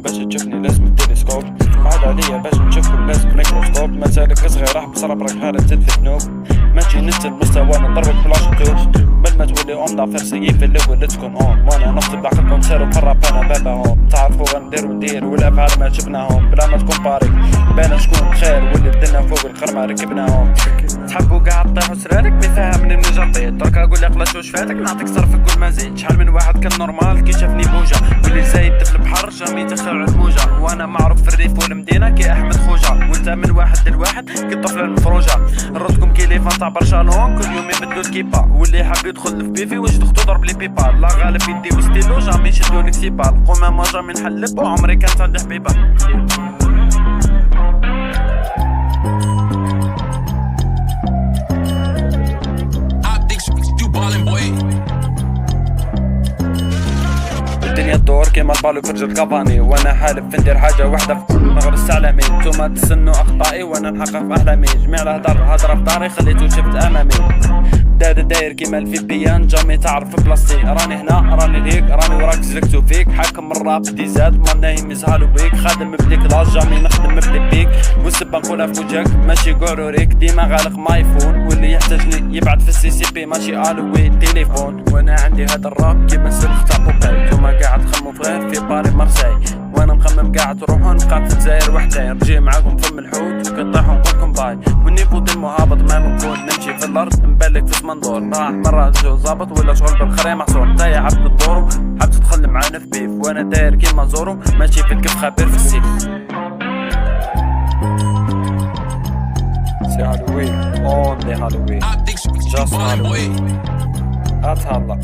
اليوم باش تشوفني لازم التلسكوب، بعد عليا باش نشوفكم لازم ميكروسكوب، مازالك صغير راح بصربرك هذا تزيد في ذنوب، ماشي نزل مستوى نضربك بلاشطوش، بل ما تولي دافير سيء في الاول تكون وانا نكتب بعقلكم سيروا خرب انا باباهم، تعرفوا غندير والافعال ما شفناهم، بلا ما تكون باري بانا شكون خير واللي بدنا فوق الخرمة ركبناهم، تحبوا قاع طيحوا سرارك بيفهمني من جربيت، درك اقول لك لاش واش فاتك نعطيك صرف كل ما زيد، شحال من واحد كان نورمال كي شافني بوجا، واللي زايد في البحر جامي دخل على الموجة، وانا معروف في الريف والمدينة كي احمد خوجة، وانت من واحد لواحد كي الطفلة المفروجة، نردكم كيليفان تاع برشالون كل يوم يبدلوا الكيبا، واللي حاب يدخل في بيفي واش تختو ضرب لي بيبا، لا غالب يديو ستيلو جامي يشدو لك سيبال، قمامة جامي نحلب وعمري كانت عندي حبيبة. الدنيا تدور كيما البالو في رجل كافاني، وانا حالف ندير حاجه وحده في كل نغرس على مين، نتوما تسنوا اخطائي وانا نحقق في احلامي، جميع الهضره في داري خليتو شفت امامي، داير كيما الفي بي ان جامي تعرف بلاصتي، راني هنا راني ليك راني وراك زرقتو فيك، حاكم الراب دي زاد ما نايم يزهالو بيك، خادم بليك لاش جامي نخدم بليك بيك، والسبه نقولها في وجهك ماشي قعروريك، ديما غالق مايفون واللي يحتاجني يبعت في السي سي بي ماشي الوي تليفون، وانا عندي هذا الراب كيما سلف تاع بوباي، نتوما قاعد تخمو في غير في باري مارساي، وانا مخمم قاعد تروحون نبقى في الجزائر وحدي، نرجع معاكم فم الحوت وكطيحوا نقولكم باي، والنيفو دي المهابط ما نكون نمشي في الارض نبلك في سمندور، راح مرة جو ظابط ولا شغل بالخري محصور، انت يا عبد الدورو حاب تدخل معانا في بيف، وانا داير كيما زورو ماشي في الكف خبير في السيف. سي هالوين اونلي هالوين جاست هالوين اتهلا.